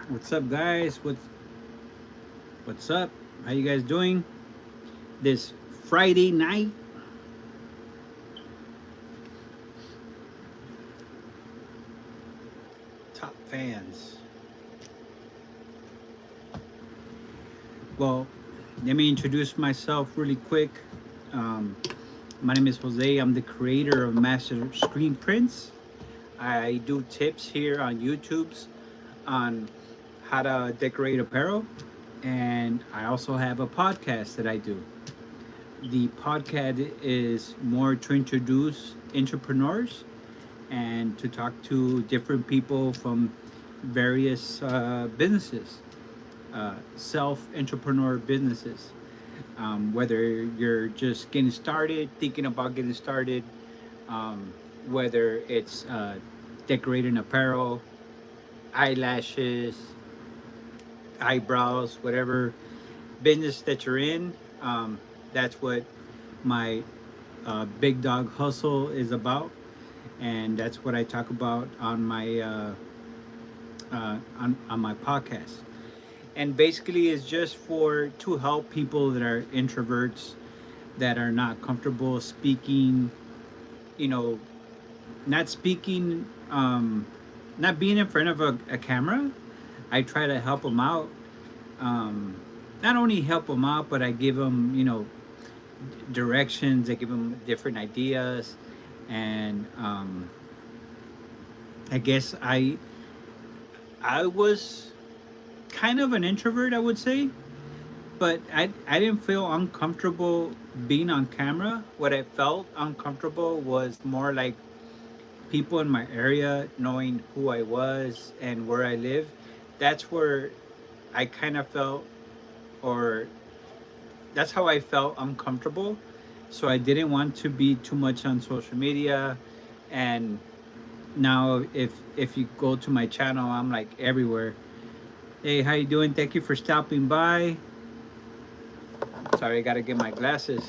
What's up, guys? What's up? How you guys doing? This Friday night, top fans. Well, let me introduce myself really quick. Um, my name is Jose. I'm the creator of Master Screen Prints. I do tips here on YouTube's on how to decorate apparel, and I also have a podcast that I do. The podcast is more to introduce entrepreneurs and to talk to different people from various businesses, self entrepreneur businesses. Whether you're just getting started, thinking about getting started, um, whether it's decorating apparel, eyelashes, eyebrows, whatever business that you're in, that's what my Big Dog Hustle is about. And that's what I talk about on my podcast. And basically, it's just for to help people that are introverts that are not comfortable speaking. You know, not speaking, not being in front of a camera. I try to help them out. Um, Not only help them out, but I give them, directions. I give them different ideas, and I guess I was kind of an introvert, I would say, but I didn't feel uncomfortable being on camera. What I felt uncomfortable was more like people in my area knowing who I was and where I live. That's where I kind of felt, or that's how I felt uncomfortable. So I didn't want to be too much on social media. And now if you go to my channel, I'm like everywhere. Hey, how you doing? Thank you for stopping by. Sorry, I gotta get my glasses.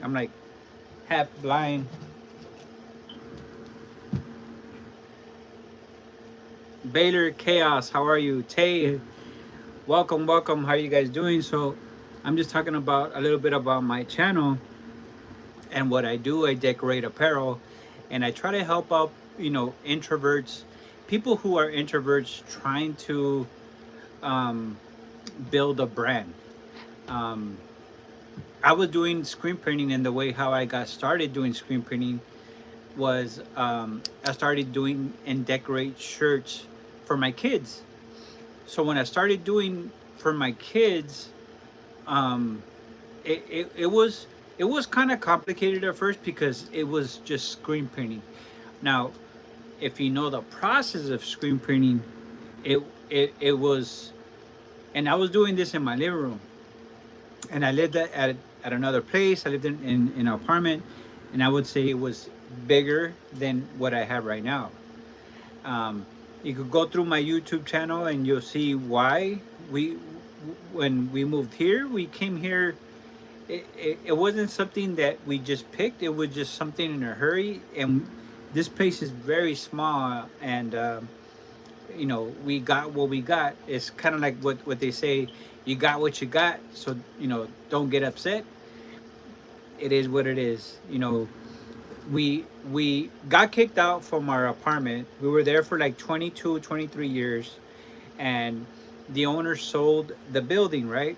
I'm like half blind. Baylor Chaos, how are you? Tay, welcome. How are you guys doing? So I'm just talking about a little bit about my channel and what I do. I decorate apparel, and I try to help out, introverts, people who are introverts trying to um, build a brand. Um, I was doing screen printing, and the way how I got started doing screen printing was I started doing and decorate shirts for my kids. So when I started doing for my kids, um, it was it was kind of complicated at first because it was just screen printing. Now, if you know the process of screen printing, it was, and I was doing this in my living room, and I lived at another place. I lived in an apartment, and I would say it was bigger than what I have right now. Um, you could go through my YouTube channel and you'll see why we, when we moved here, we came here. It wasn't something that we just picked. It was just something in a hurry, and this place is very small, and we got what we got. It's kind of like what they say, you got what you got, so don't get upset. It is what it is. We got kicked out from our apartment. We were there for like 22, 23 years, and the owner sold the building, right?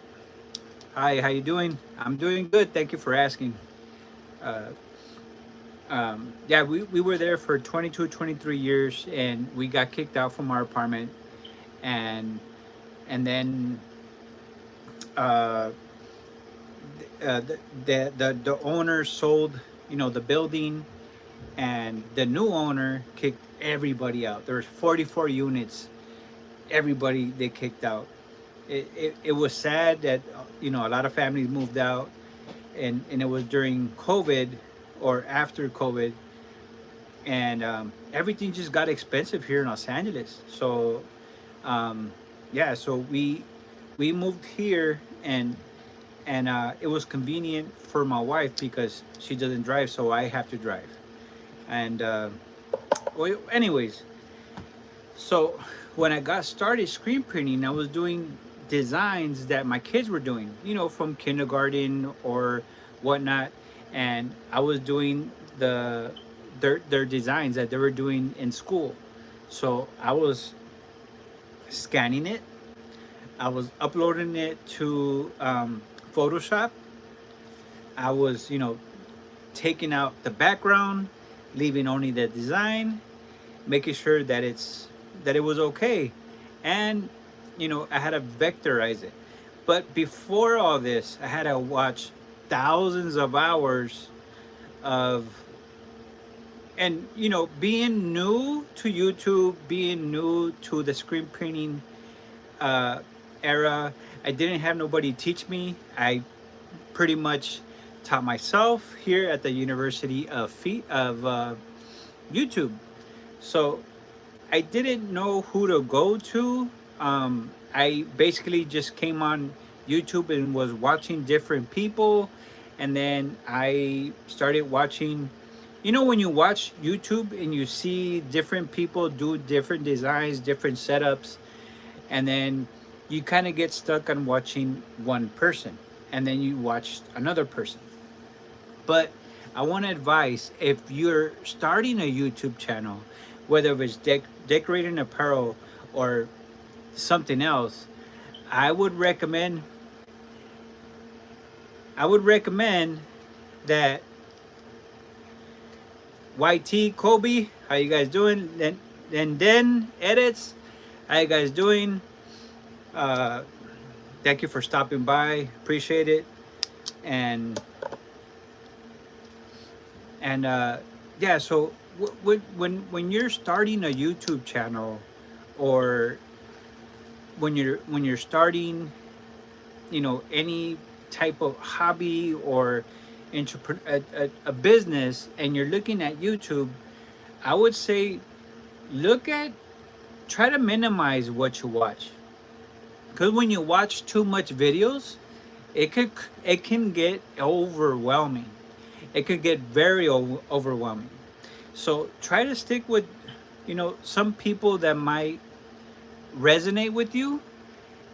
Hi, how you doing? I'm doing good, thank you for asking. uh, yeah, we were there for 22, 23 years, and we got kicked out from our apartment, and then uh, the owner sold, the building, and the new owner kicked everybody out. There was 44 units. Everybody they kicked out. It was sad that a lot of families moved out, and it was during COVID or after COVID, and everything just got expensive here in Los Angeles. So yeah, so we moved here, and it was convenient for my wife because she doesn't drive, so I have to drive. And well, anyways, So when I got started screen printing, I was doing designs that my kids were doing, from kindergarten or whatnot, and I was doing their designs that they were doing in school. So I was scanning it, I was uploading it to Photoshop. I was, taking out the background, leaving only the design, making sure that it was okay, and I had to vectorize it. But before all this, I had to watch thousands of hours of, and being new to YouTube, being new to the screen printing uh, era, I didn't have nobody teach me. I pretty much taught myself here at the University of YouTube. So I didn't know who to go to. I basically just came on YouTube and was watching different people, and then I started watching. When you watch YouTube and you see different people do different designs, different setups, and then you kind of get stuck on watching one person, and then you watch another person. But I want to advise, if you're starting a YouTube channel, whether it's decorating apparel or something else, I would recommend I would recommend that YT Kobe, how you guys doing? Then edits, how you guys doing? Uh, Thank you for stopping by. Appreciate it. And and yeah, so when you're starting a YouTube channel, or when you're starting, any type of hobby or a business, and you're looking at YouTube, I would say look at try to minimize what you watch, because when you watch too much videos, it could it can get overwhelming. It could get very overwhelming. So try to stick with some people that might resonate with you,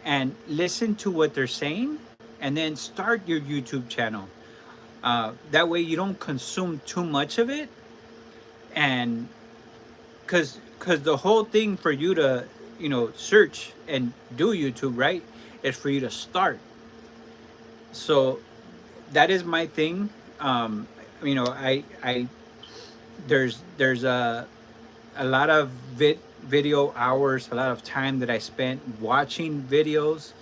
and listen to what they're saying, and then start your YouTube channel. That way you don't consume too much of it, and because the whole thing for you to search and do YouTube, right, is for you to start. So that is my thing. I there's a lot of video hours, a lot of time that I spent watching videos,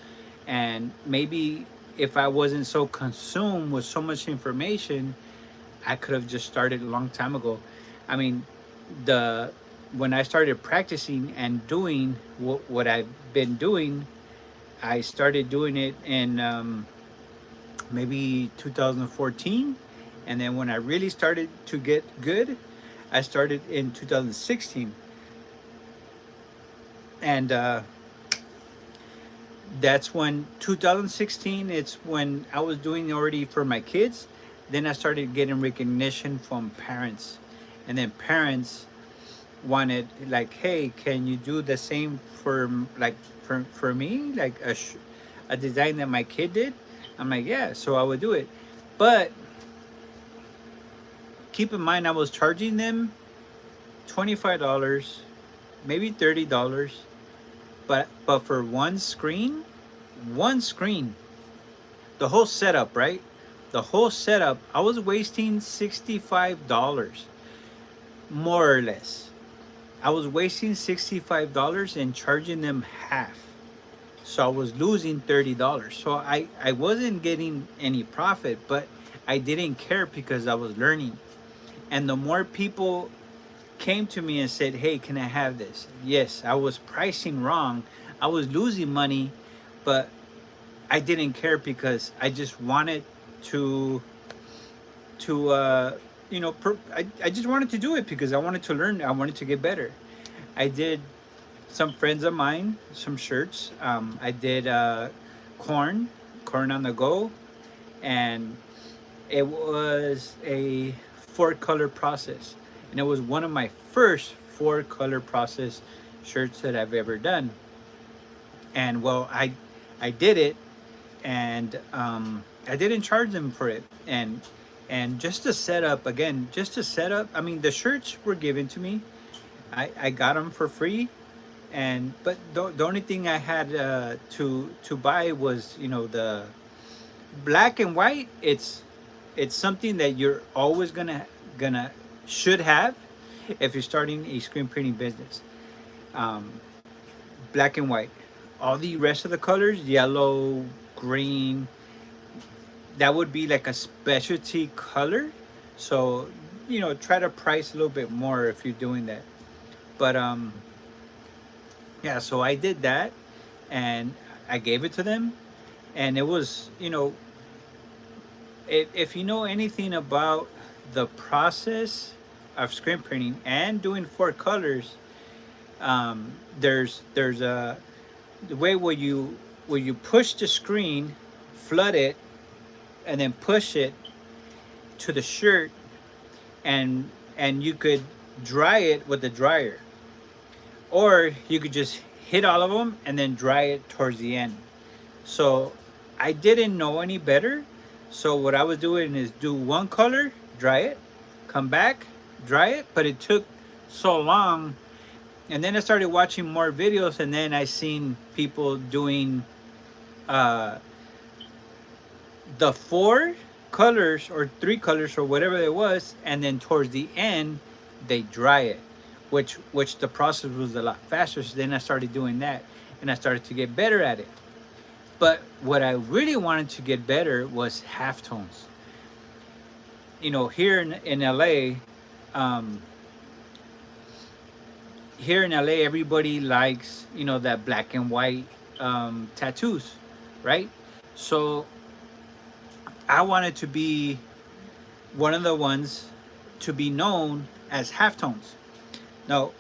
and maybe if I wasn't so consumed with so much information, I could have just started a long time ago. I mean, the when I started practicing and doing what I've been doing, I started doing it in maybe 2014, and then when I really started to get good, I started in 2016, and that's when 2016. It's when I was doing already for my kids. Then I started getting recognition from parents, and then parents wanted, like, hey, can you do the same for like for me, like a design that my kid did. I'm like, yeah, so I would do it. But keep in mind, I was charging them $25, maybe $30, but for one screen, the whole setup, right? The whole setup, I was wasting $65, more or less. I was wasting $65 and charging them half. So I was losing $30. So I wasn't getting any profit, but I didn't care because I was learning. And the more people came to me and said, hey, can I have this? Yes, I was pricing wrong. I was losing money, but I didn't care because I just wanted to I just wanted to do it because I wanted to learn. I wanted to get better. I did some friends of mine some shirts. I did corn on the go, and it was a four color process, and it was one of my first four color process shirts that I've ever done. And well, I did it, and I didn't charge them for it. And just to set up again, just to set up. I mean, the shirts were given to me. I got them for free, and but the only thing I had to buy was, you know, the black and white. It's something that you're always gonna should have if you're starting a screen printing business. Um, Black and white. All the rest of the colors, yellow, green, that would be like a specialty color. So, you know, try to price a little bit more if you're doing that. But yeah, so I did that, and I gave it to them, and it was, you know, if you know anything about the process of screen printing and doing four colors, there's a the way where you push the screen, flood it, and then push it to the shirt, and you could dry it with the dryer, or you could just hit all of them and then dry it towards the end. So I didn't know any better. So what I was doing is do one color, dry it, come back, dry it. But it took so long, and then I started watching more videos, and then I seen people doing uh, the four colors or three colors or whatever it was, and then towards the end they dry it, which the process was a lot faster. So then I started doing that, and I started to get better at it. But what I really wanted to get better was halftones. You know, here in LA, um, here in LA, everybody likes, you know, that black and white tattoos, right? So I wanted to be one of the ones to be known as halftones. Now,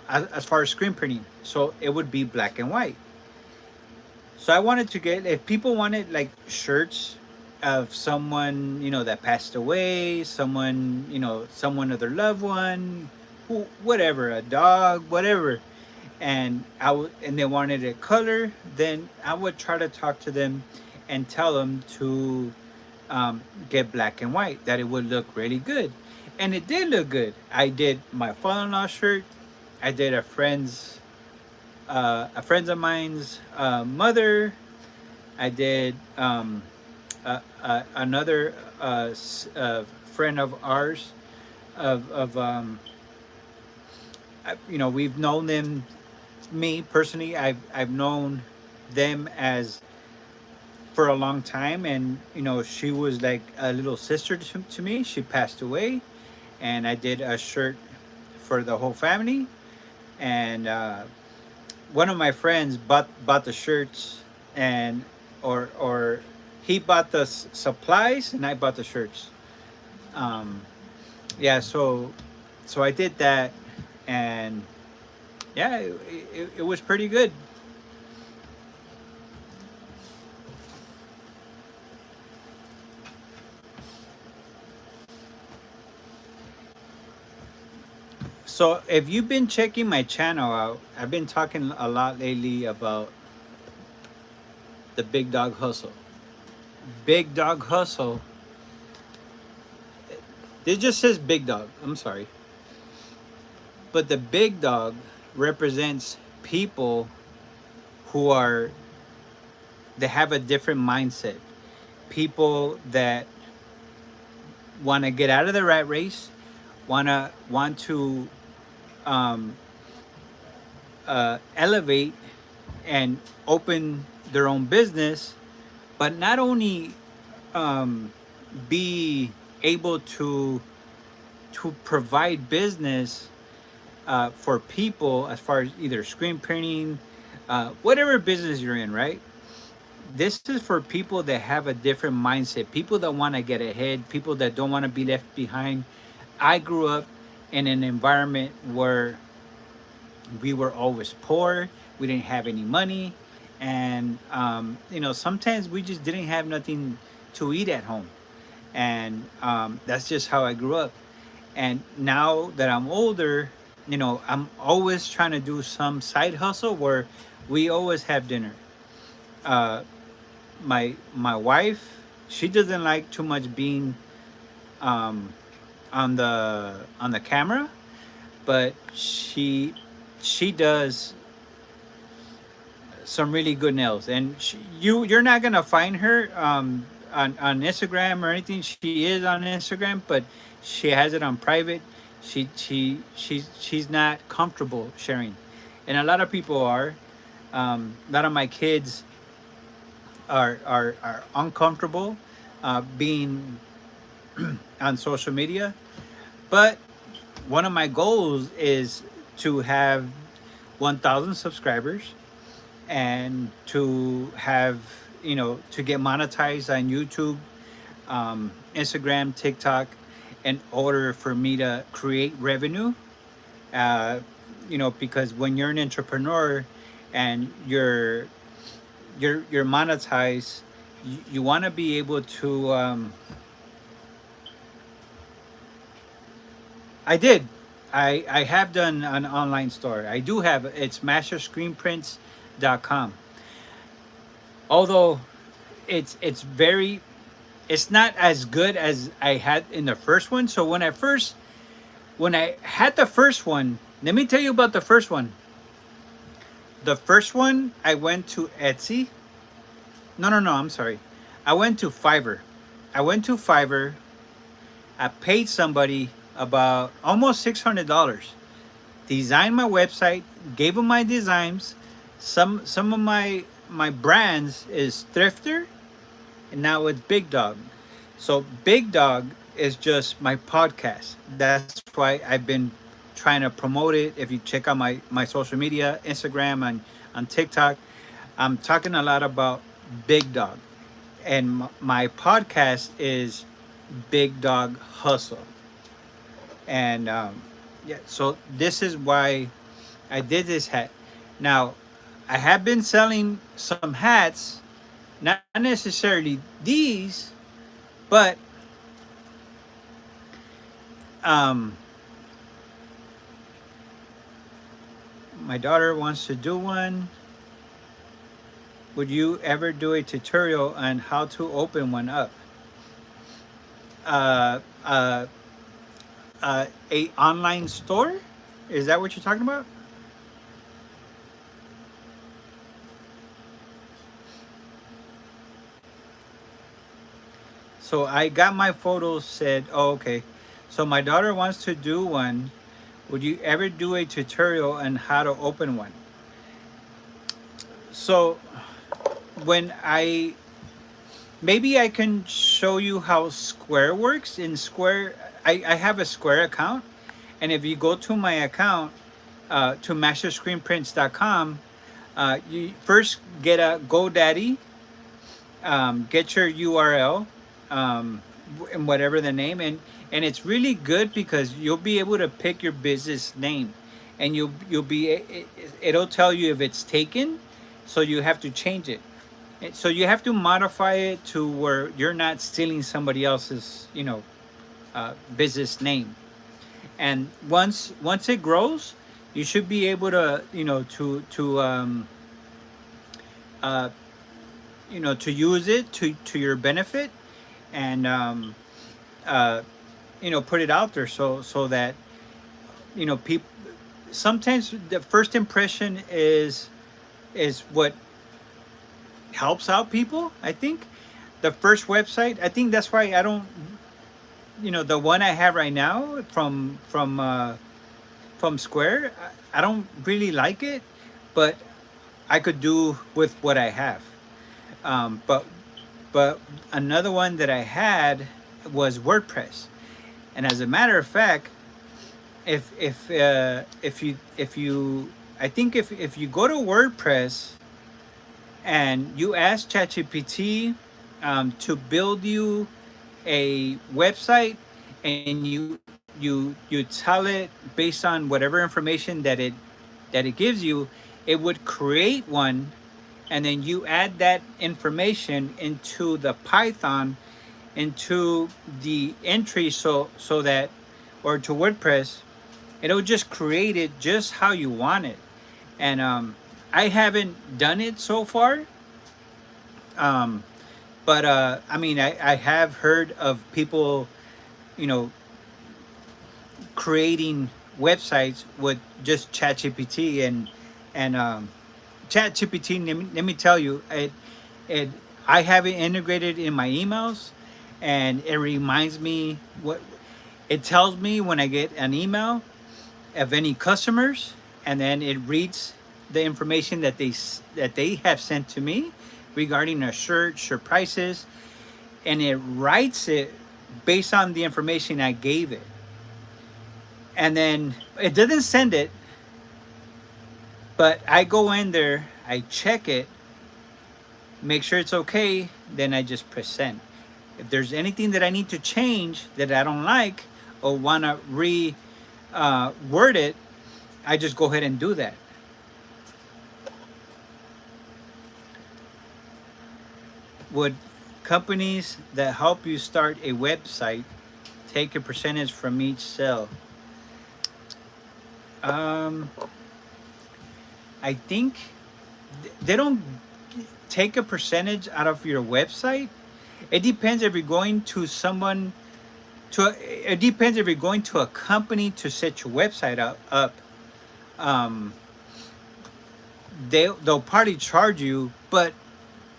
as far as screen printing, so it would be black and white. So I wanted to get, if people wanted like shirts of someone, you know, that passed away, someone, you know, someone of their loved one, who, whatever, a dog, whatever, and and they wanted a color, then I would try to talk to them and tell them to get black and white, that it would look really good. And it did look good. I did my father-in-law shirt. I did a friend of mine's mother. I did another friend of ours. Of you know, we've known them. Me personally, I've known them as for a long time, and you know, she was like a little sister to me. She passed away, and I did a shirt for the whole family. And one of my friends bought the shirts, and or he bought the supplies, and I bought the shirts. Um, yeah, so I did that, and yeah, it was pretty good. So if you've been checking my channel out, I've been talking a lot lately about the big dog hustle. Big dog hustle. It just says big dog. I'm sorry. But the big dog represents people who are, they have a different mindset. People that want to get out of the rat race, want to um, elevate and open their own business, but not only um, be able to provide business for people as far as either screen printing, whatever business you're in, right? This is for people that have a different mindset, people that want to get ahead, people that don't want to be left behind. I grew up in an environment where we were always poor, we didn't have any money, and you know, sometimes we just didn't have nothing to eat at home. And that's just how I grew up. And now that I'm older, I'm always trying to do some side hustle where we always have dinner. Uh, my wife, she doesn't like too much being um, on the camera, but she does some really good nails, and you're not gonna find her on Instagram or anything. She is on Instagram, but she has it on private. She's not comfortable sharing, and a lot of people are. A lot of my kids are uncomfortable being on social media, but one of my goals is to have 1,000 subscribers and to have, to get monetized on YouTube, Instagram, TikTok, in order for me to create revenue. uh, because when you're an entrepreneur and you're monetized, you want to be able to I did. I have done an online store. I do have, it's masterscreenprints.com. Although it's very, it's not as good as I had in the first one. So when I had the first one, let me tell you about the first one. The first one, I went to Etsy. No, I'm sorry. I went to Fiverr. I went to Fiverr. I paid somebody about almost $600. Designed my website, gave them my designs. Some of my brands is Thrifter, and now it's Big Dog. So Big Dog is just my podcast. That's why I've been trying to promote it. If you check out my social media, Instagram and on TikTok, I'm talking a lot about Big Dog. And my podcast is Big Dog Hustle. And yeah, so this is why I did this hat. Now, I have been selling some hats, not necessarily these, but um, my daughter wants to do one. Would you ever do a tutorial on how to open one up? Uh, uh, a online store? Is that what you're talking about? So I got my photos said, oh, okay. So my daughter wants to do one. Would you ever do a tutorial on how to open one? So when I maybe I can show you how Square works. In Square, I have a Square account, and if you go to my account, to masterscreenprints.com, you first get a GoDaddy, get your URL, and whatever the name, and it's really good because you'll be able to pick your business name, and you'll be it'll tell you if it's taken, so you have to change it. So you have to modify it to where you're not stealing somebody else's, business name. And once it grows, you should be able to, uh, to use it to your benefit, and uh, put it out there, so that people. Sometimes the first impression is what helps out people. I think the first website. I think that's why I don't. The one I have right now from Square. I don't really like it, but I could do with what I have. But another one that I had was WordPress, and as a matter of fact, if you I think if you go to WordPress and you ask ChatGPT to build you a website, and you tell it based on whatever information that it gives you, it would create one, and then you add that information into the Python, into the entry, so that, or to WordPress, It'll just create it just how you want it. And I haven't done it so far. Um, but I mean, I have heard of people, you know, creating websites with just ChatGPT and ChatGPT. Let me tell you, it I have it integrated in my emails, and it reminds me what it tells me when I get an email of any customers, and then it reads the information that they have sent to me regarding a shirt prices, and it writes it based on the information I gave it. And then it doesn't send it, but I go in there, I check it, make sure it's okay, then I just press send. If there's anything that I need to change that I don't like or want to word it, I just go ahead and do that. Would companies that help you start a website take a percentage from each sale? Um, I think they don't take a percentage out of your website. It depends if you're going to someone it depends if you're going to a company to set your website up. Um, they'll probably charge you, but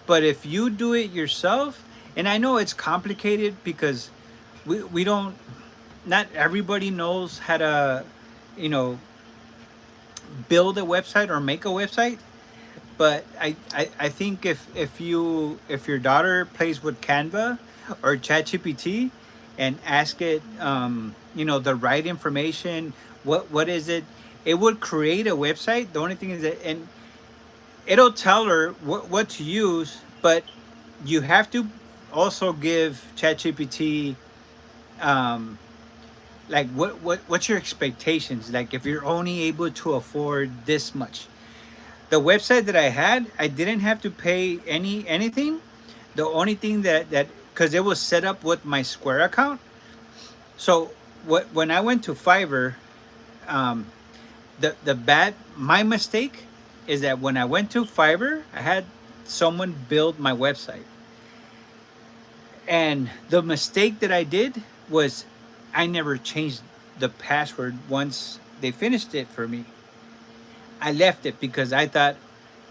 if you do it yourself, and I know it's complicated because we don't, not everybody knows how to, you know, build a website or make a website. But I think if your daughter plays with Canva or ChatGPT and ask it, you know, the right information, what is it, it would create a website. The only thing is that, and it'll tell her what to use, but you have to also give ChatGPT, um, like what's your expectations, like if you're only able to afford this much. The website that I had, I didn't have to pay anything. The only thing that because it was set up with my Square account. So when I went to Fiverr, um, the bad my mistake is that when I went to Fiverr, I had someone build my website, and the mistake that I did was I never changed the password once they finished it for me. I left it because I thought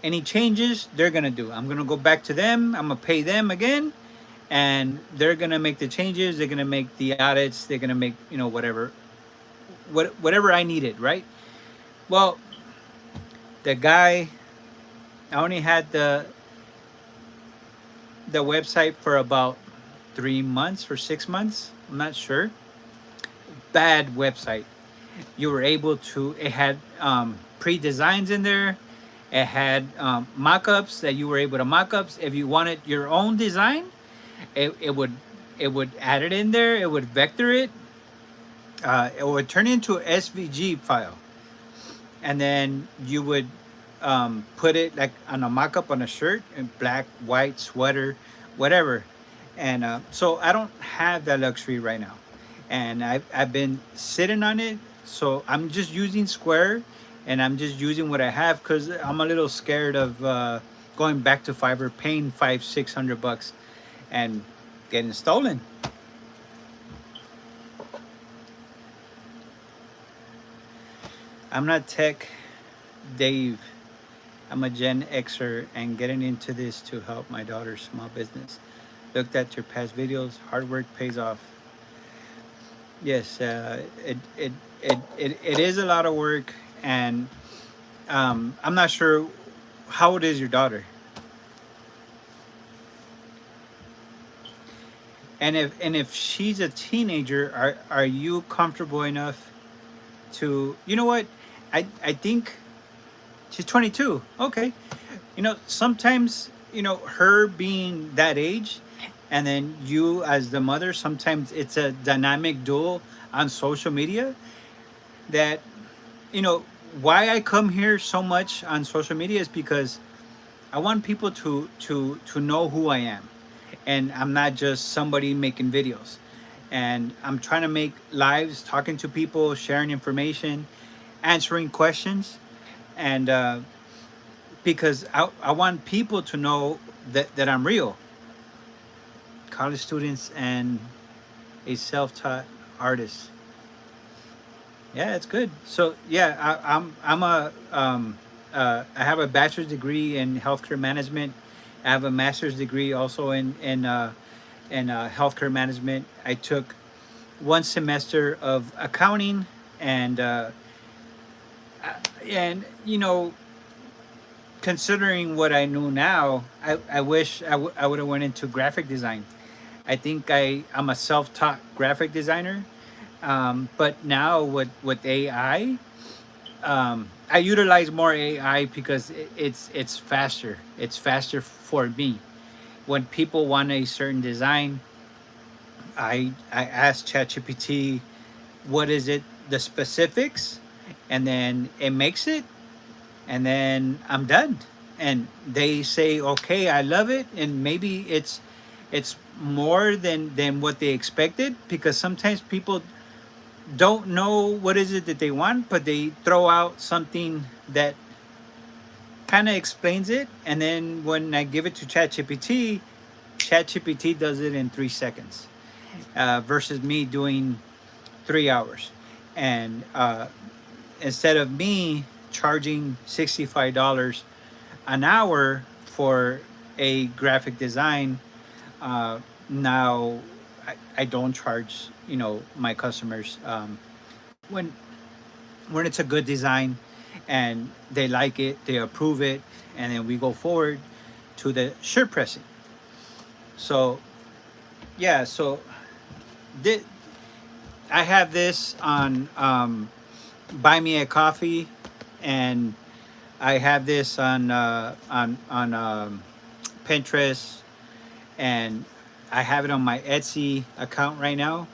any changes they're gonna do. I'm gonna go back to them. I'm gonna pay them again, and they're gonna make the changes. They're gonna make the audits. They're gonna make, you know, whatever I needed, right? Well, the guy, I only had the website for about 3 months or 6 months. I'm not sure. Bad website. You were able to. It had pre-designs in there. It had mock-ups that you were able to mock-ups. If you wanted your own design, it would add it in there. It would vector it. It would turn into an SVG file, and then you would put it like on a mock-up on a shirt, in black, white, sweater, whatever. And so I don't have that luxury right now, and I've been sitting on it. So I'm just using Square, and I'm just using what I have because I'm a little scared of going back to Fiverr, paying 500-600 bucks, and getting stolen. I'm not tech Dave. I'm a Gen Xer and getting into this to help my daughter's small business. Looked at your past videos. Hard work pays off. Yes, it is a lot of work, and I'm not sure how old is your daughter, and if she's a teenager, are you comfortable enough to, you know what, I think she's 22. Okay, you know, sometimes, you know, her being that age, and then you as the mother, sometimes it's a dynamic duel on social media that, you know, why I come here so much on social media is because I want people to know who I am, and I'm not just somebody making videos. and I'm trying to make lives, talking to people, sharing information, answering questions, and because I want people to know that I'm real. College students and a self-taught artist. Yeah, it's good. So yeah, I have a bachelor's degree in healthcare management. I have a master's degree also in healthcare management. I took one semester of accounting, and and considering what I knew now, I wish I would have went into graphic design. I think I'm a self-taught graphic designer, but now with AI, I utilize more AI because it's faster. It's faster for me. When people want a certain design, I ask ChatGPT what is it, the specifics, and then it makes it, and then I'm done. And they say, okay, I love it, and maybe it's more than what they expected, because sometimes people don't know what is it that they want, but they throw out something that kind of explains it, and then when I give it to ChatGPT, ChatGPT does it in 3 seconds, versus me doing 3 hours. And instead of me charging $65 an hour for a graphic design, uh, now I don't charge my customers, when it's a good design and they like it, they approve it, and then we go forward to the shirt pressing. So yeah, so thi- I have this on Buy Me a Coffee, and I have this on Pinterest, and I have it on my Etsy account right now.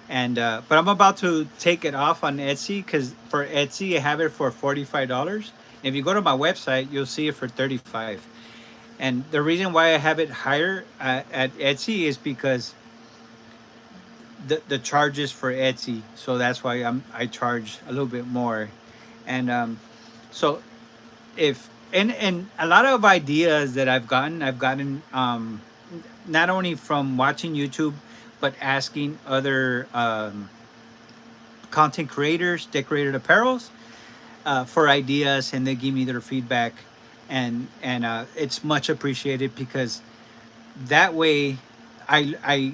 And but I'm about to take it off on Etsy, because for Etsy I have it for $45. If you go to my website, you'll see it for 35. And the reason why I have it higher at Etsy is because the charges for Etsy. So that's why I charge a little bit more. And so if and a lot of ideas that I've gotten not only from watching YouTube, but asking other content creators, decorated apparels, for ideas, and they give me their feedback, and it's much appreciated, because that way I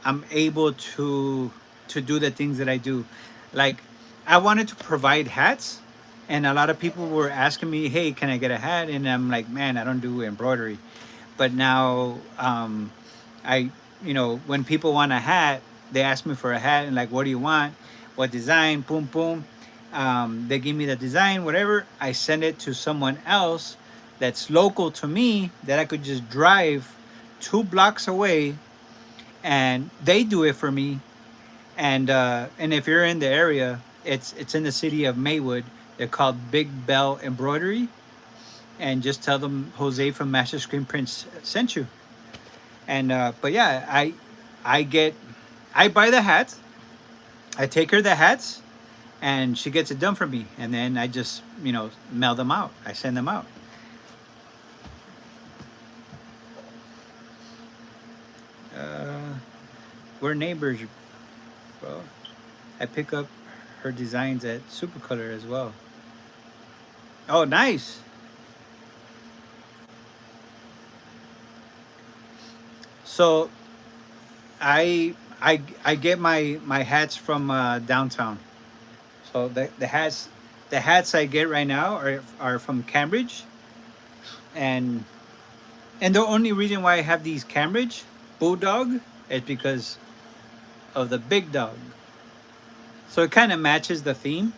I'm able to do the things that I do. Like, I wanted to provide hats, and a lot of people were asking me, "Hey, can I get a hat?" And I'm like, "Man, I don't do embroidery." But now, I when people want a hat, they ask me for a hat, and like, "What do you want? What design?" Boom, boom. They give me the design, whatever. I send it to someone else that's local to me, that I could just drive 2 blocks away, and they do it for me. And if you're in the area, it's in the city of Maywood. They're called Big Bell Embroidery, and just tell them Jose from Master Screen Prints sent you. And but yeah, I get I buy the hats, I take her the hats, and she gets it done for me, and then I just mail them out. I send them out. Uh, we're neighbors, bro. I pick up her designs at Supercolor as well. Oh, nice. So I get my hats from downtown. So the hats I get right now are from Cambridge, and the only reason why I have these Cambridge Bulldog is because of the big dog. So it kind of matches the theme.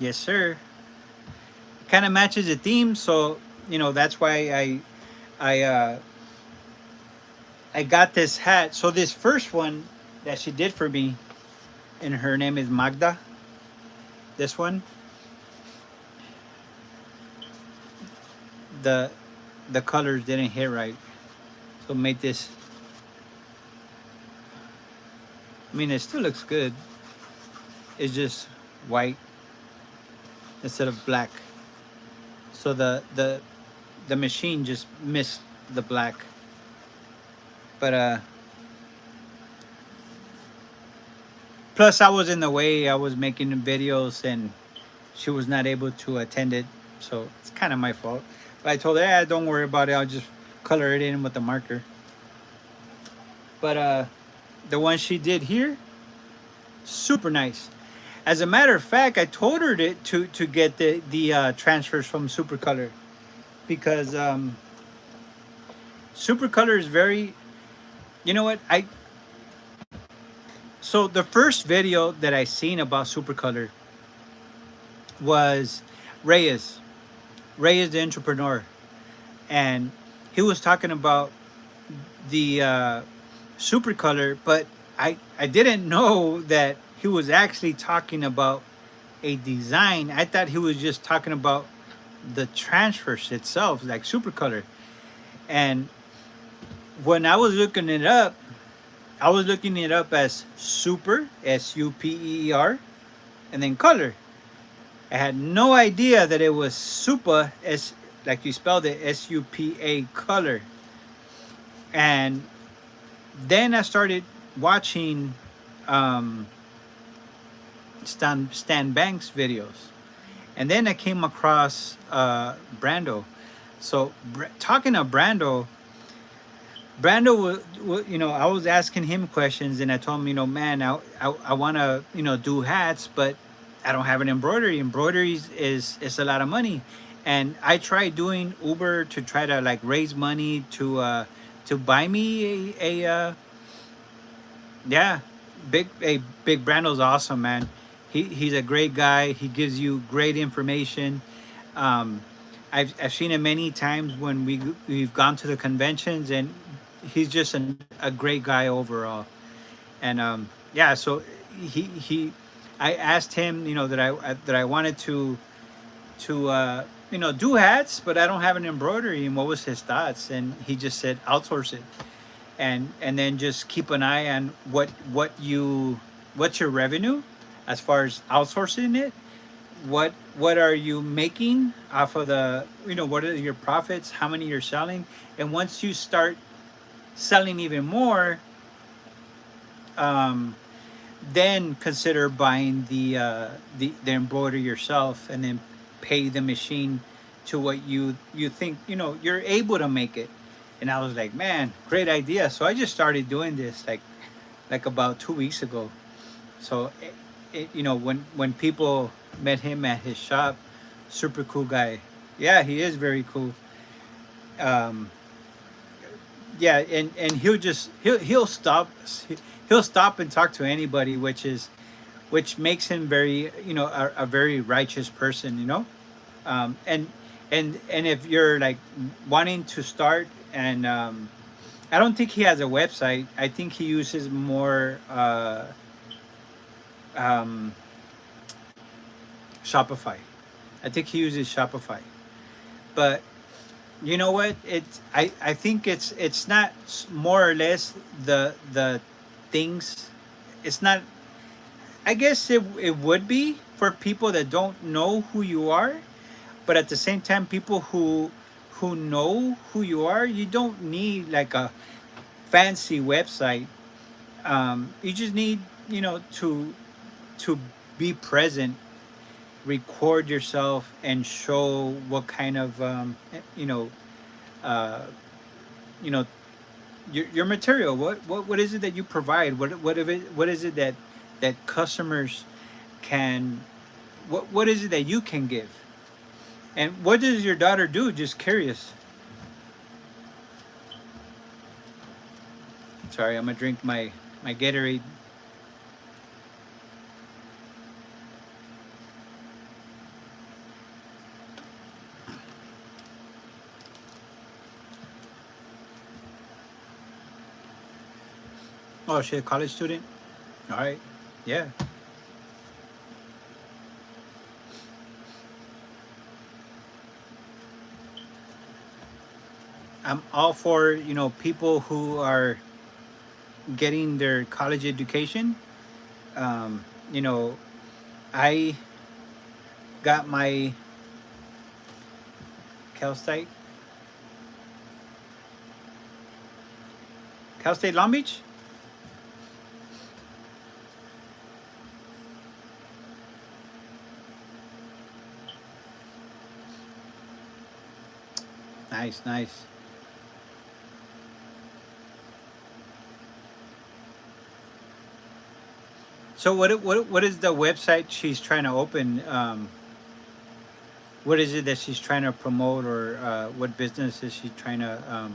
Yes, sir. Kind of matches the theme, so that's why I got this hat. So this first one that she did for me, and her name is Magda. This one, the the colors didn't hit right. So made this. I mean, it still looks good. It's just white instead of black. So the machine just missed the black. But plus I was in the way. I was making videos and she was not able to attend it. So it's kind of my fault. But I told her, "Yeah, don't worry about it. I'll just color it in with the marker." But the one she did here, super nice. As a matter of fact, I told her to get the transfers from Supercolor because Supercolor is very. You know what? I So the first video that I seen about Supercolor was Reyes. Reyes the entrepreneur, and he was talking about the Supercolor, but I didn't know that he was actually talking about a design. I thought he was just talking about the transfers itself, like Supercolor. And when I was looking it up, I was looking it up as Super, Super, and then Color. I had no idea that it was Super, like you spelled it, Supa Color. And then I started watching um, Stan Banks videos. And then I came across Brando. So talking to Brando, I was asking him questions, and I told him, man, I want to, do hats, but I don't have an embroidery. Embroideries is a lot of money, and I tried doing Uber to try to like raise money to buy me yeah, big Brando's awesome, man. He's a great guy. He gives you great information. Um, I've seen him many times when we've gone to the conventions, and he's just a great guy overall. And yeah, so he I asked him, that I wanted to do hats, but I don't have an embroidery, and what was his thoughts? And he just said outsource it, and then just keep an eye on what's your revenue as far as outsourcing it. What are you making off of what are your profits, how many you're selling, and once you start selling even more, um, then consider buying the embroidery yourself, and then pay the machine to what you think you're able to make it. And I was like, man, great idea. So I just started doing this like about 2 weeks ago. So when people met him at his shop, super cool guy. Yeah, he is very cool. um yeah, and he'll stop and talk to anybody, which makes him very, a very righteous person, and if you're like wanting to start, and I don't think he has a website. I think he uses more um Shopify. I think he uses Shopify. But you know what? I think it's not more or less the things. It's not. I guess it would be for people that don't know who you are, but at the same time, people who know who you are, you don't need like a fancy website. You just need, to be present, record yourself, and show what kind of uh, you know your material. What is it that you provide? What is it that customers can? What is it that you can give? And what does your daughter do? Just curious. Sorry, I'm gonna drink my Gatorade. Oh, she a college student. All right. Yeah. I'm all for, people who are getting their college education. Um, you know, I got my Cal State, Cal State Long Beach. Nice, nice. So what is the website she's trying to open? What is it that she's trying to promote, or what business is she trying to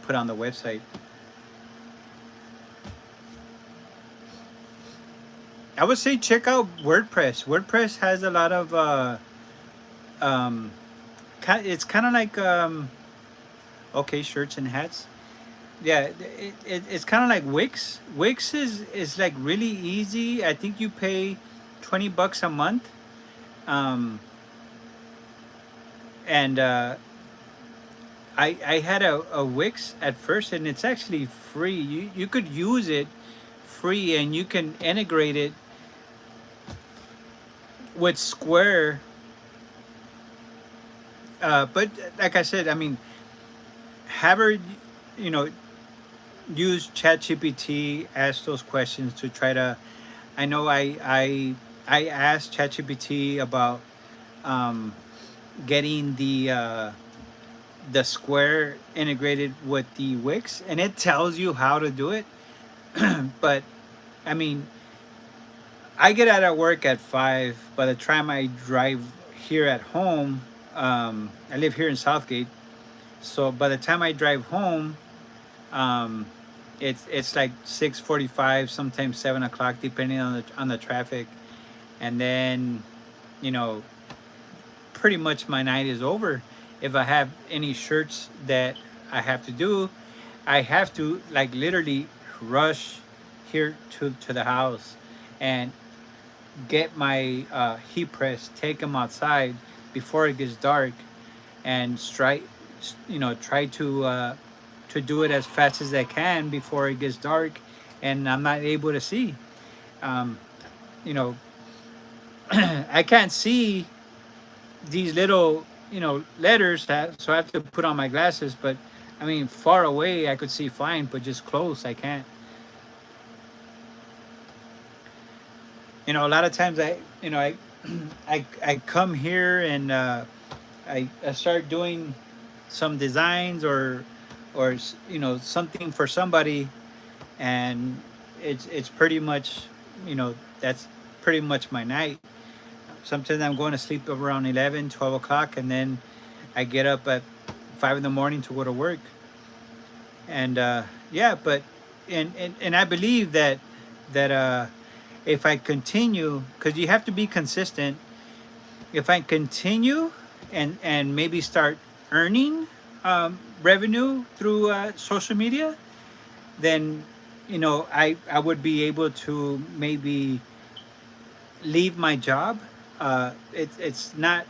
put on the website? I would say check out WordPress. WordPress has a lot of um, it's kind of like okay, shirts and hats. Yeah, it's kind of like Wix. Wix is like really easy. I think you pay $20 a month, um, and I had a Wix at first, and it's actually free. You could use it free, and you can integrate it with Square. But like I said, I mean, have her, you know, use ChatGPT, ask those questions to try to. I know I asked ChatGPT about um, getting the Square integrated with the Wix, and it tells you how to do it. But I mean, I get out of work at 5. By the time I drive here at home, I live here in Southgate. So by the time I drive home, um, it's like 6:45, sometimes 7 o'clock, depending on the traffic, and then, you know, pretty much my night is over. If I have any shirts that I have to do, I have to like literally rush here to the house and get my heat press, take them outside before it gets dark, and try to do it as fast as I can before it gets dark, and I'm not able to see. Um, you know, I can't see these little letters, so I have to put on my glasses. But I mean, far away I could see fine, but just close I can't. A lot of times I I come here, and I start doing some designs, or something for somebody, and it's pretty much, that's pretty much my night. Sometimes I'm going to sleep around 11, 12 o'clock, and then I get up at 5 in the morning to go to work. And yeah, but and I believe that if I continue, because you have to be consistent. If I continue and maybe start earning revenue through social media, then I would be able to maybe leave my job. It's not.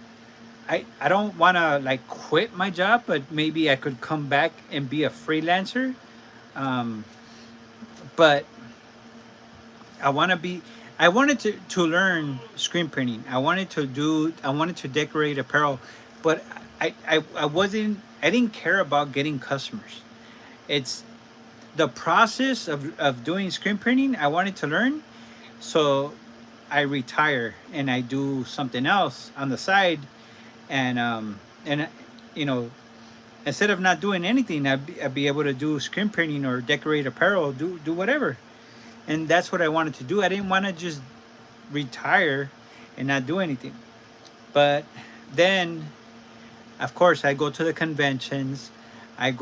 I don't want to like quit my job, but maybe I could come back and be a freelancer. Um, but I want to be. I wanted to learn screen printing. I wanted to decorate apparel, but I wasn't. I didn't care about getting customers. It's the process of doing screen printing. I wanted to learn, so I retire and I do something else on the side, and you know instead of not doing anything, I'd be able to do screen printing or decorate apparel, do whatever. And that's what I wanted to do. I didn't want to just retire and not do anything. But then, of course, I go to the conventions. I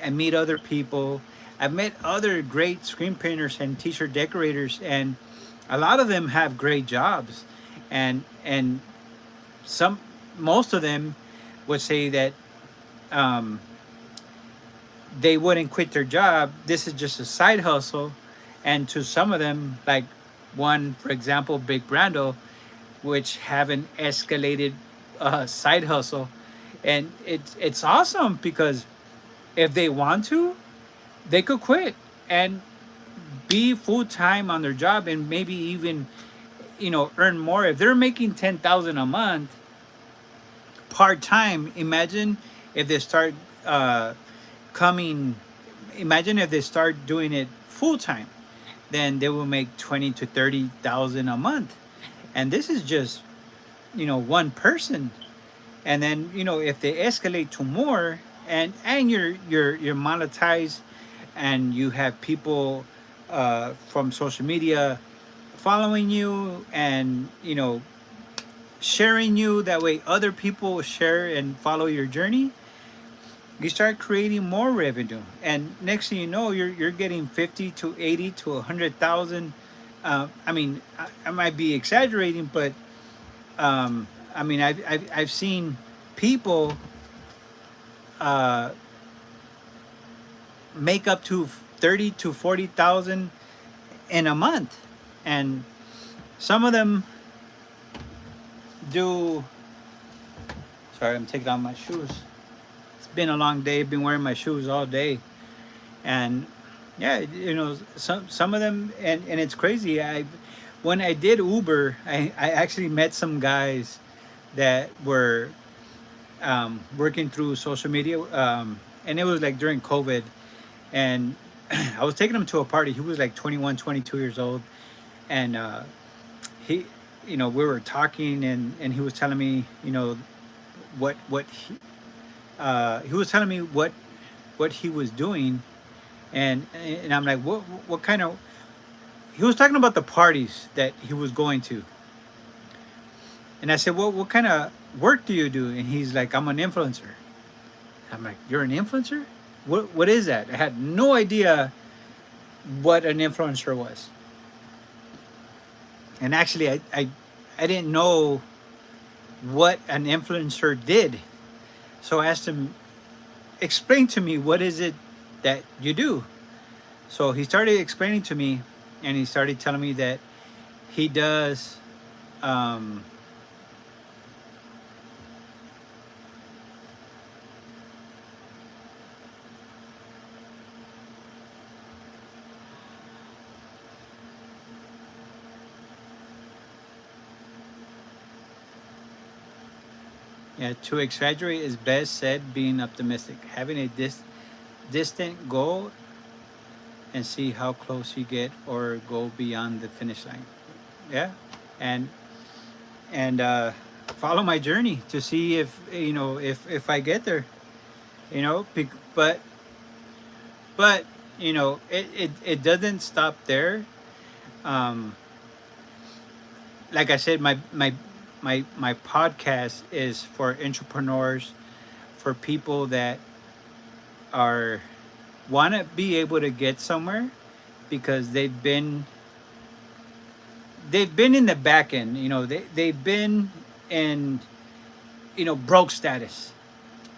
meet other people. I've met other great screen printers and t-shirt decorators, and a lot of them have great jobs, and some most of them would say that um, they wouldn't quit their job. This is just a side hustle. And to some of them, like one, for example, Big Brando, which have an escalated side hustle, and it's awesome because If they want to, they could quit and be full time on their job, and maybe even, earn more. If they're making 10,000 a month part time, imagine if they start uh, coming. Imagine if they start doing it full time, then they will make 20 to 30,000 a month, and this is just one person. And then if they escalate to more, and you're monetized, and you have people from social media following you, and sharing you, that way other people share and follow your journey, you start creating more revenue, and next thing you know, you're getting 50 to 80 to 100,000. I mean, I might be exaggerating, but I mean, I've seen people uh, make up to 30 to 40,000 in a month, and some of them do. Sorry, I'm taking off my shoes. It's been a long day. I've been wearing my shoes all day, and yeah, some of them, and it's crazy. When I did Uber, I actually met some guys that were working through social media, and it was like during COVID, and I was taking him to a party. He was like 21, 22 years old, and he, we were talking, and he was telling me, what he was telling me what he was doing, and I'm like, what kind of? He was talking about the parties that he was going to, and I said, what kind of work do you do? And he's like, I'm an influencer. I'm like, you're an influencer? What is that? I had no idea what an influencer was. And actually, I didn't know what an influencer did. So I asked him, explain to me, what is it that you do? So he started explaining to me, and he started telling me that he does um, yeah, to exaggerate is best said being optimistic, having a distant goal, and see how close you get or go beyond the finish line. Yeah, and and follow my journey to see if if I get there. But it doesn't stop there. Um, like I said, my podcast is for entrepreneurs, for people that are want to be able to get somewhere, because they've been in the back end. They've been in broke status,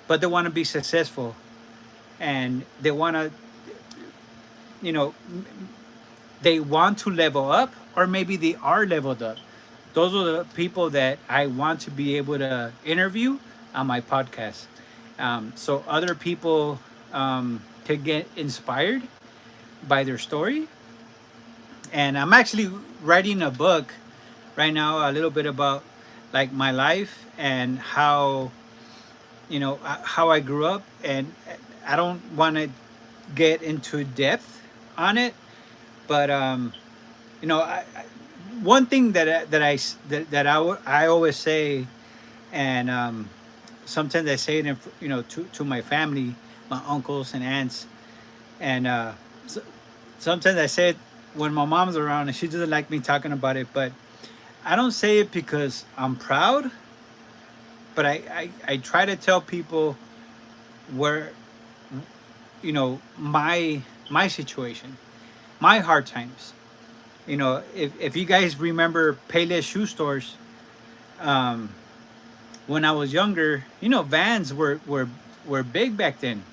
but they want to be successful, and they want to you know they want to level up, or maybe they are leveled up. Those are the people that I want to be able to interview on my podcast, so other people can get inspired by their story. And I'm actually writing a book right now, a little bit about like my life, and how I grew up, and I don't want to get into depth on it, but one thing that I always say, and sometimes I say it to my family, my uncles and aunts, and sometimes I say it when my mom's around, and she doesn't like me talking about it, but I don't say it because I'm proud, but I try to tell people where my situation, my hard times. If you guys remember Payless shoe stores, um, when I was younger, Vans were big back then,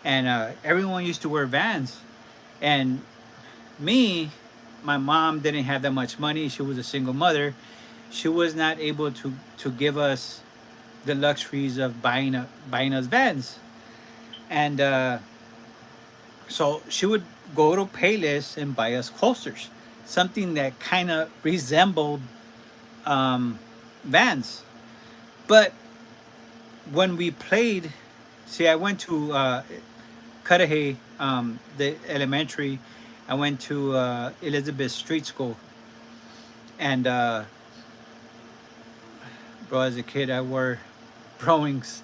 and everyone used to wear Vans. And me, my mom didn't have that much money. She was a single mother. She was not able to give us the luxuries of buying us Vans. And so she would go to Payless and buy us coasters, something that kind of resembled um, Vans. But when we played, see, I went to Cudahy, the elementary. I went to Elizabeth Street School, and bro, as a kid, I wore Browings.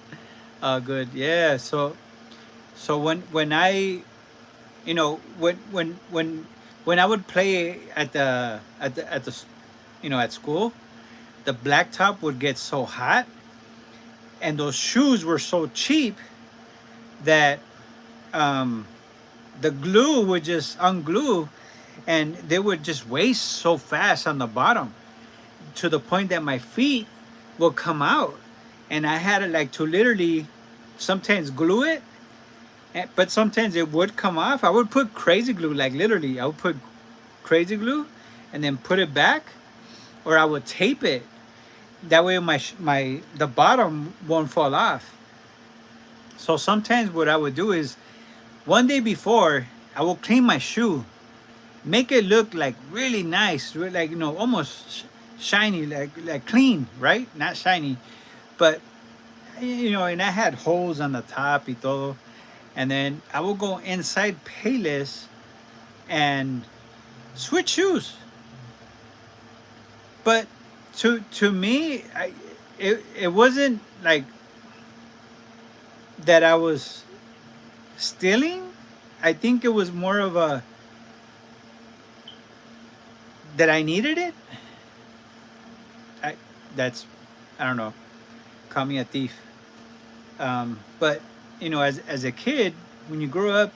Good, yeah. So when I, when I would play at school, the blacktop would get so hot, and those shoes were so cheap that um, the glue would just unglue, and they would just waste so fast on the bottom to the point that my feet would come out, and I had like to literally sometimes glue it, but sometimes it would come off. I would put crazy glue, like literally, I would put crazy glue, and then put it back, or I would tape it. That way, my the bottom won't fall off. So sometimes what I would do is one day before I will clean my shoe, make it look like really nice, like almost shiny, like clean, right? Not shiny, but and I had holes on the top y todo. And then I will go inside Payless and switch shoes. But to me, it wasn't like that I was stealing. I think it was more of a that I needed it. I that's I don't know. Call me a thief. But as a kid, when you grow up,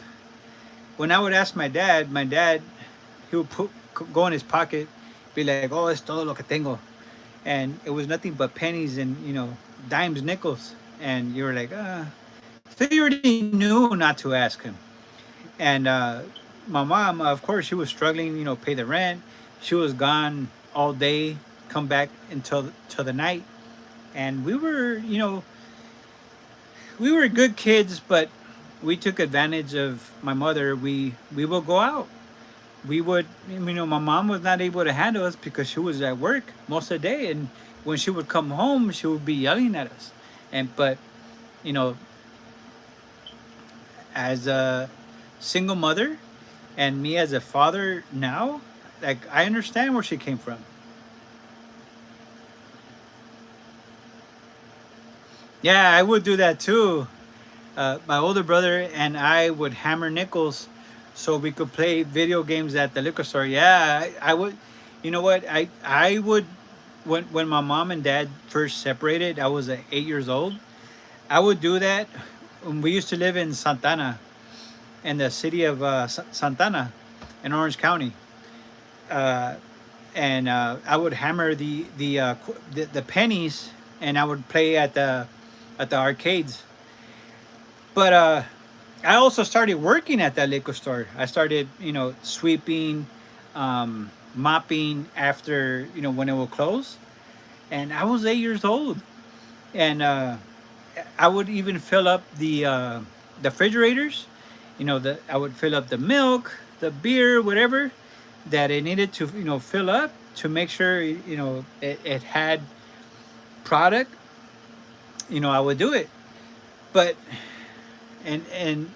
when I would ask my dad, he would go in his pocket, be like, "Oh, es todo lo que tengo," and it was nothing but pennies and dimes, nickels, and you were like, So you already knew not to ask him. And my mom, of course, she was struggling, pay the rent. She was gone all day, come back until till the night, and we were good kids, but we took advantage of my mother. We would go out. We would, my mom was not able to handle us because she was at work most of the day, and when she would come home, she would be yelling at us. And but, you know, as a single mother, and me as a father now, like I understand where she came from. Yeah, I would do that too. My older brother and I would hammer nickels so we could play video games at the liquor store. Yeah, I would. You know what? I would when my mom and dad first separated. I was 8 years old. I would do that. We used to live in Santana, in the city of Santana, in Orange County, uh, and I would hammer the pennies, and I would play at the arcades. But I also started working at that liquor store. I started, sweeping, mopping after, when it will close. And I was 8 years old. And I would even fill up the refrigerators. I would fill up the milk, the beer, whatever that it needed to, fill up to make sure, it had product. I would do it. But and and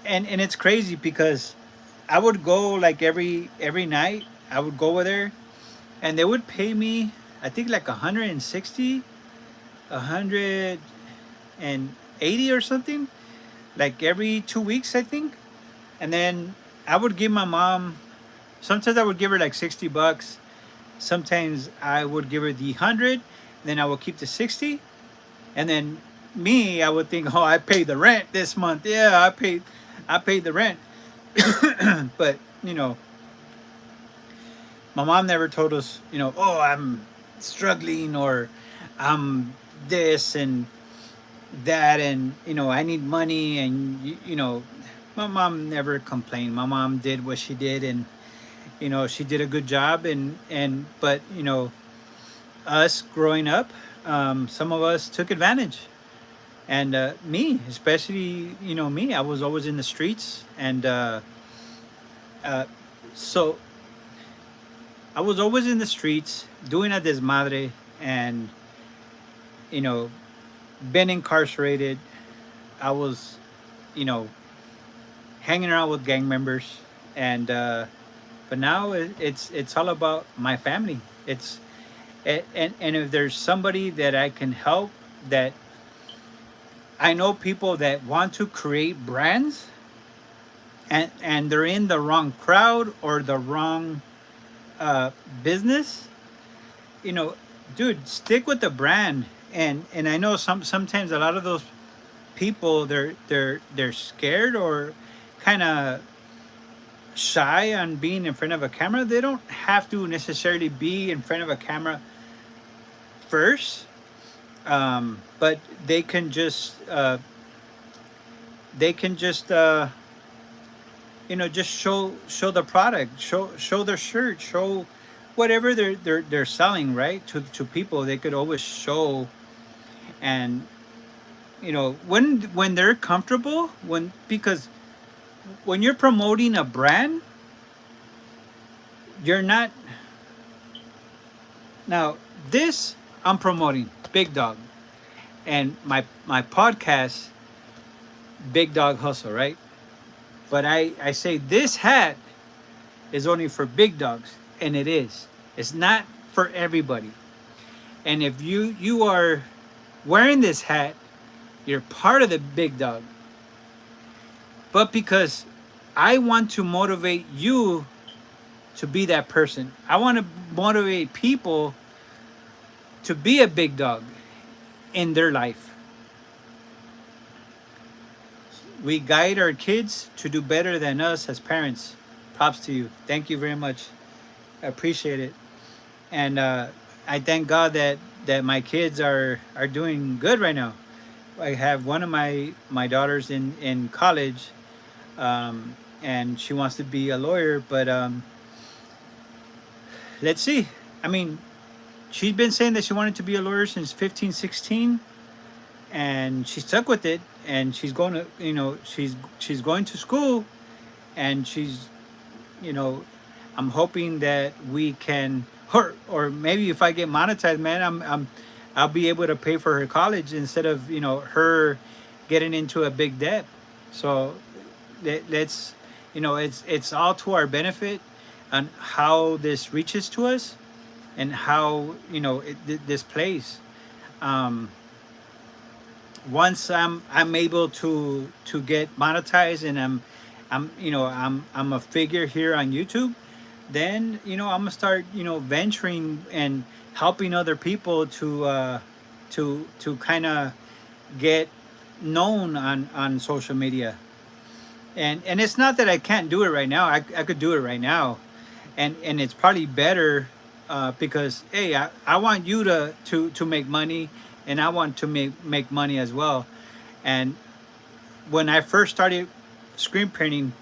and it's crazy because I would go like every night. I would go over there, and they would pay me. I think like 160, 180 or something. Like every 2 weeks, I think. And then I would give my mom. Sometimes I would give her like $60. Sometimes I would give her the 100. Then I would keep the 60. And then me, I would think, oh, I paid the rent this month. Yeah, I paid the rent. But my mom never told us, oh, I'm struggling, or I'm this and that, and I need money, and my mom never complained. My mom did what she did, and she did a good job, and but us growing up, some of us took advantage. And me, especially, me, I was always in the streets. And uh, so I was always in the streets doing a desmadre, and, you know, been incarcerated. I was, you know, hanging around with gang members. And but now it's all about my family. It's and if there's somebody that I can help, that I know people that want to create brands, and they're in the wrong crowd or the wrong uh, business, you know, dude, stick with the brand. And I know sometimes a lot of those people, they're scared or kind of shy on being in front of a camera. They don't have to necessarily be in front of a camera first, but they can just just show the product, show their shirt, show whatever they're selling, right, to people. They could always show. And when they're comfortable, when because when you're promoting a brand, you're not. Now, this, I'm promoting Big Dog, and my podcast, Big Dog Hustle, right? But I say this hat is only for big dogs, and it is. It's not for everybody. And if you are wearing this hat, you're part of the big dog. But because I want to motivate you to be that person, I want to motivate people to be a big dog in their life. We guide our kids to do better than us as parents. Props to you. Thank you very much. I appreciate it. And I thank God that my kids are doing good right now. I have one of my daughters in college, and she wants to be a lawyer. But let's see. I mean, she's been saying that she wanted to be a lawyer since 15, 16, and she stuck with it. And she's going to, she's going to school, and she's, you know, I'm hoping that we can, or maybe if I get monetized, man, I'll be able to pay for her college instead of her getting into a big debt. So let's, it's all to our benefit on how this reaches to us, and how this plays. Um, Once I'm able to get monetized, and I'm a figure here on YouTube, then I'm gonna start venturing and helping other people to kind of get known on social media. And it's not that I can't do it right now. I could do it right now, and it's probably better, because hey, I want you to make money, and I want to make money as well. And when I first started screen printing,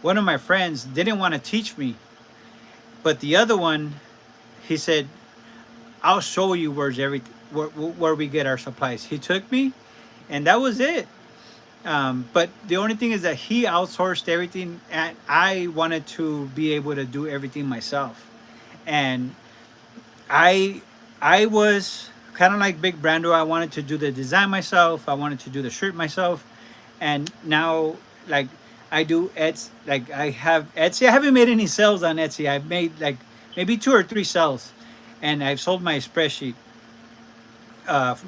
one of my friends didn't want to teach me, but the other one, he said, "I'll show you where we get our supplies." He took me, and that was it. But the only thing is that he outsourced everything, and I wanted to be able to do everything myself. And I I was kind of like Big Brando. I wanted to do the design myself. I wanted to do the shirt myself, and now, like, I do Etsy. Like, I have Etsy. I haven't made any sales on Etsy. I've made like maybe 2 or 3 sales, and I've sold my spreadsheet,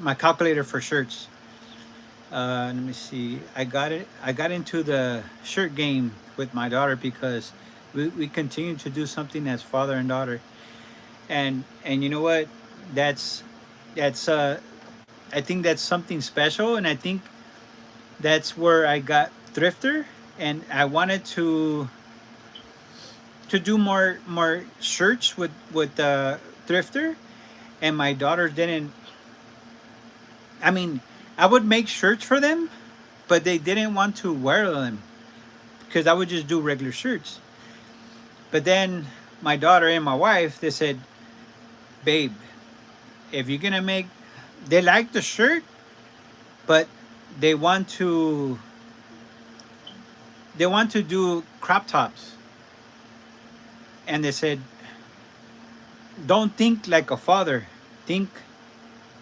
my calculator for shirts. Let me see. I got it. I got into the shirt game with my daughter because we continue to do something as father and daughter. And you know what? That's that's I think that's something special, and I think that's where I got Thrifter, and I wanted to do more shirts with Thrifter, and my daughter didn't. I mean, I would make shirts for them, but they didn't want to wear them because I would just do regular shirts. But then my daughter and my wife, they said, "Babe, if you're gonna make," they like the shirt, but they want to do crop tops, and they said, don't think like a father, think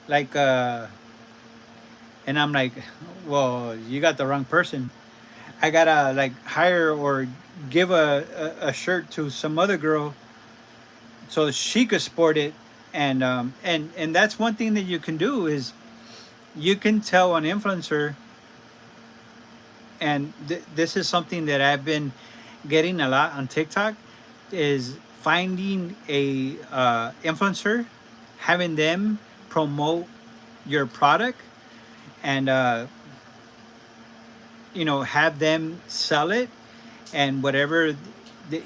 like a. And I'm like, well, you got the wrong person. I gotta like hire or give a shirt to some other girl so she could sport it. And that's one thing that you can do is you can tell an influencer. And this is something that I've been getting a lot on TikTok, is finding a influencer, having them promote your product, and have them sell it, and whatever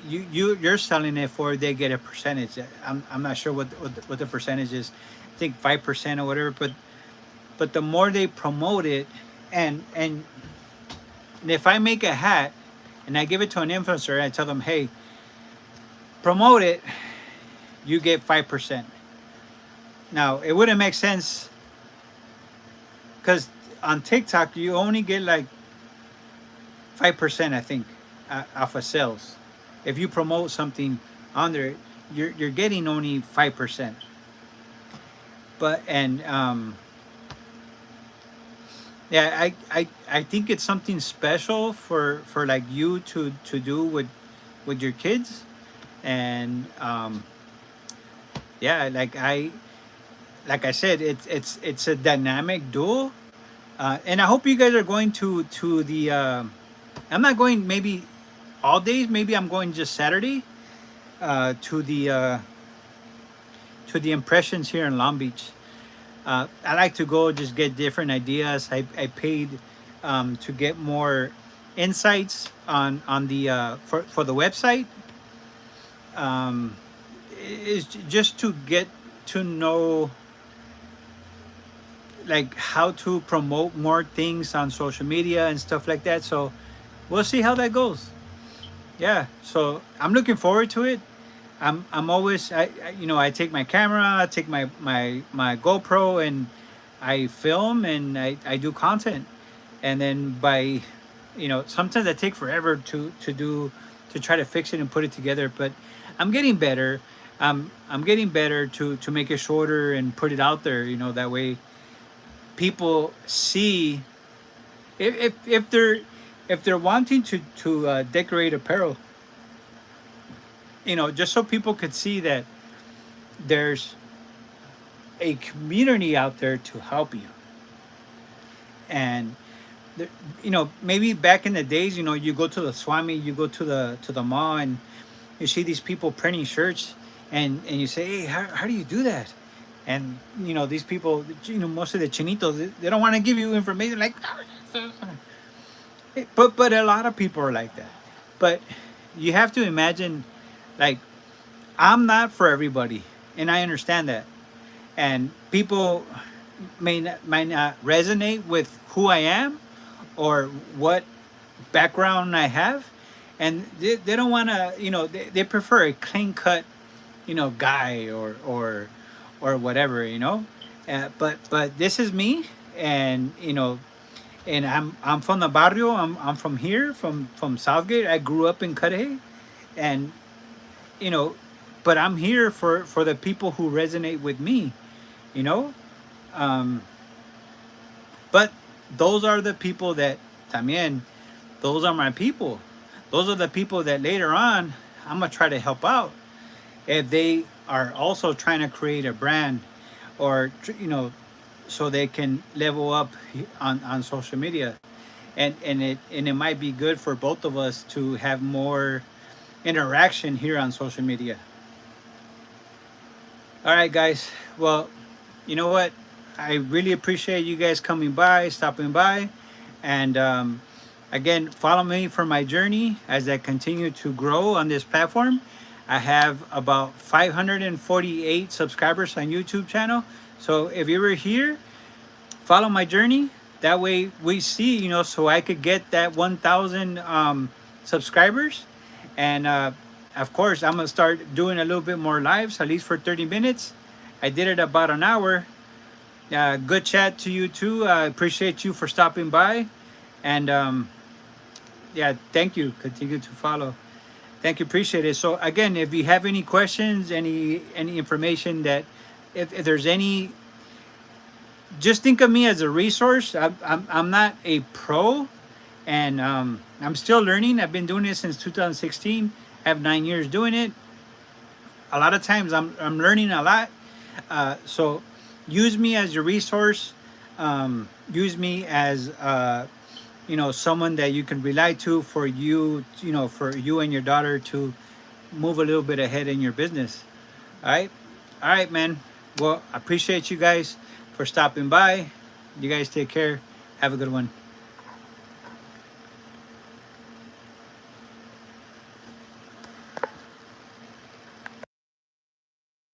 you're selling it for, they get a percentage. I'm not sure what the percentage is. I think 5% or whatever. But the more they promote it, and if I make a hat and I give it to an influencer and I tell them, hey, promote it, you get 5%. Now it wouldn't make sense because on TikTok you only get like 5%, I think, off of sales. If you promote something on there, you're getting only 5%. But and yeah, I think it's something special for like you to do with your kids. And yeah, like I said, it's a dynamic duo. And I hope you guys are going to the. I'm not going maybe all days. Maybe I'm going just Saturday to the impressions here in Long Beach. I like to go just get different ideas. I paid to get more insights on the for the website. Um, is just to get to know like how to promote more things on social media and stuff like that. So we'll see how that goes. Yeah. So I'm looking forward to it. I'm always I take my camera, I take my GoPro, and I film, and I do content. And then by sometimes I take forever to try to fix it and put it together, but I'm getting better. I'm getting better to make it shorter and put it out there, that way people see if they're wanting to decorate apparel, just so people could see that there's a community out there to help you. And maybe back in the days, you go to the Swami, you go to the mall, and you see these people printing shirts, and you say, hey, how do you do that? And these people, most of the chinitos, they don't want to give you information like. But a lot of people are like that. But you have to imagine, like, I'm not for everybody, and I understand that. And people might not resonate with who I am or what background I have, and they don't want to. They prefer a clean cut, guy or whatever. But this is me, and I'm from the barrio. I'm from here, from Southgate. I grew up in Cudahy, and you know, but I'm here for the people who resonate with me. You know, um, but those are the people that también. Those are my people. Those are the people that later on I'm gonna try to help out if they are also trying to create a brand, or so they can level up on social media. And it might be good for both of us to have more interaction here on social media. All right, guys. Well, you know what? I really appreciate you guys coming by, stopping by, and again, follow me for my journey as I continue to grow on this platform. I have about 548 subscribers on YouTube channel. So if you were here, follow my journey. That way we see, so I could get that 1,000 subscribers. And of course, I'm going to start doing a little bit more lives, at least for 30 minutes. I did it about an hour. Good chat to you too. I appreciate you for stopping by, and yeah, thank you. Continue to follow. Thank you, appreciate it. So again, if you have any questions, any information that, if there's any, just think of me as a resource. I'm not a pro, and I'm still learning. I've been doing it since 2016. I have 9 years doing it. A lot of times I'm learning a lot. So use me as your resource. Use me as someone that you can rely to for you, for you and your daughter to move a little bit ahead in your business. All right. All right, man. Well, I appreciate you guys for stopping by. You guys take care. Have a good one.